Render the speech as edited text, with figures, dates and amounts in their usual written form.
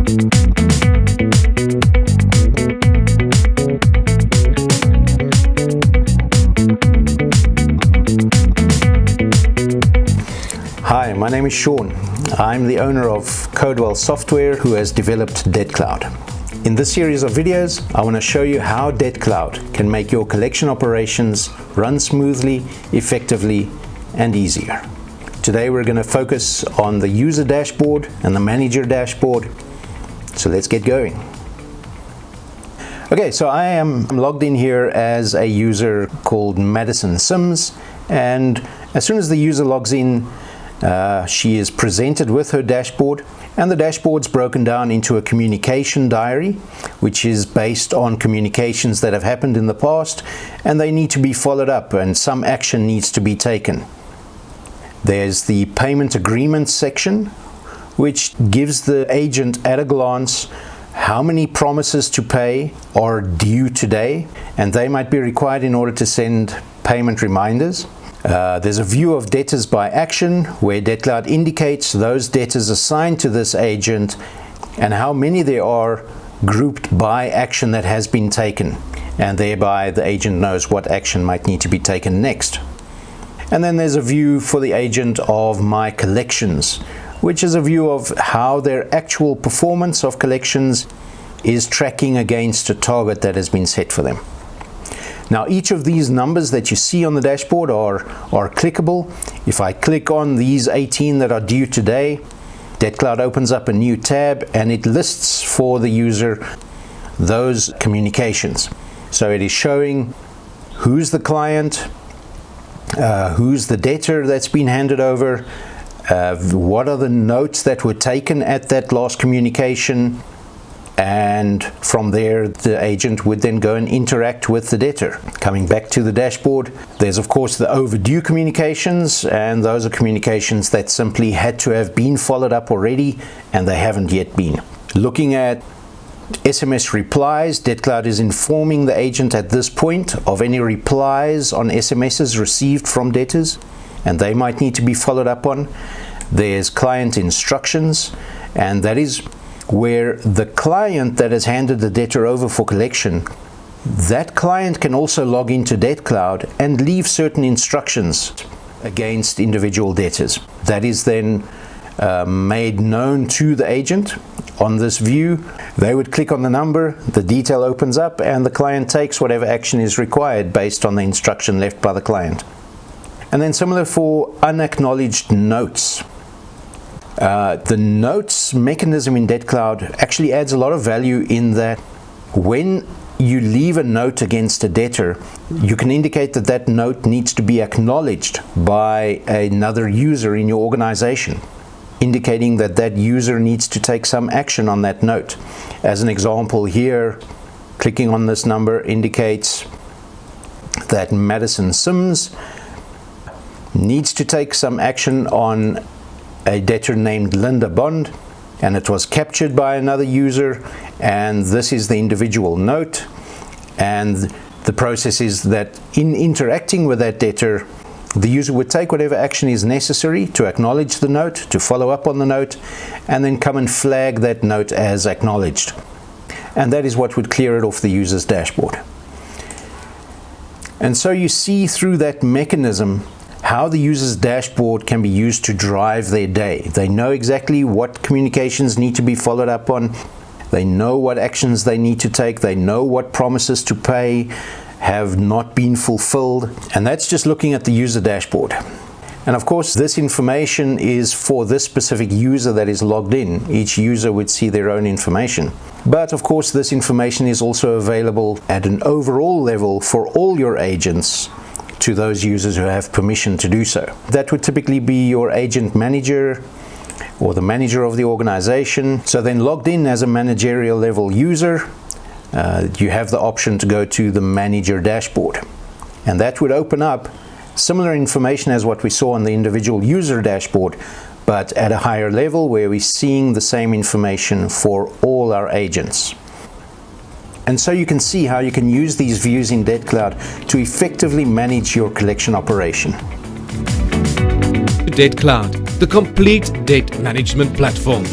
Hi, my name is Sean. I'm the owner of Codewell Software who has developed DebtCloud. In this series of videos, I want to show you how DebtCloud can make your collection operations run smoothly, effectively, and easier. Today we're going to focus on the user dashboard and the manager dashboard. So let's get going. Okay, so I am logged in here as a user called Madison Sims, and as soon as the user logs in, she is presented with her dashboard, and the dashboard's broken down into a communication diary, which is based on communications that have happened in the past, and they need to be followed up, and some action needs to be taken. There's the payment agreement section, which gives the agent at a glance how many promises to pay are due today, and they might be required in order to send payment reminders. There's a view of debtors by action, where DebtCloud indicates those debtors assigned to this agent and how many there are grouped by action that has been taken, and thereby the agent knows what action might need to be taken next. And then there's a view for the agent of my collections, which is a view of how their actual performance of collections is tracking against a target that has been set for them. Now, each of these numbers that you see on the dashboard are clickable. If I click on these 18 that are due today, DebtCloud opens up a new tab and it lists for the user those communications. So it is showing who's the client, who's the debtor that's been handed over, what are the notes that were taken at that last communication, and from there the agent would then go and interact with the debtor. Coming back to the dashboard, there's of course the overdue communications, and those are communications that simply had to have been followed up already and they haven't yet been. Looking at SMS replies, DebtCloud is informing the agent at this point of any replies on SMSs received from debtors, and they might need to be followed up on. There's client instructions, and that is where the client that has handed the debtor over for collection, that client can also log into DebtCloud and leave certain instructions against individual debtors. That is then made known to the agent. On this view, they would click on the number, the detail opens up, and the client takes whatever action is required based on the instruction left by the client. And then similar for unacknowledged notes. The notes mechanism in DebtCloud actually adds a lot of value in that when you leave a note against a debtor, you can indicate that that note needs to be acknowledged by another user in your organization, indicating that that user needs to take some action on that note. As an example here, clicking on this number indicates that Madison Sims needs to take some action on a debtor named Linda Bond, and it was captured by another user, and this is the individual note. And the process is that in interacting with that debtor, the user would take whatever action is necessary to acknowledge the note, to follow up on the note, and then come and flag that note as acknowledged. And that is what would clear it off the user's dashboard. And so you see through that mechanism how the user's dashboard can be used to drive their day. They know exactly what communications need to be followed up on. They know what actions they need to take. They know what promises to pay have not been fulfilled. And that's just looking at the user dashboard. And of course, this information is for this specific user that is logged in. Each user would see their own information. But of course, this information is also available at an overall level for all your agents, to those users who have permission to do so. That would typically be your agent manager or the manager of the organization. So then logged in as a managerial level user, you have the option to go to the manager dashboard. And that would open up similar information as what we saw on the individual user dashboard, but at a higher level where we're seeing the same information for all our agents. And so you can see how you can use these views in DebtCloud to effectively manage your collection operation. DebtCloud, the complete debt management platform.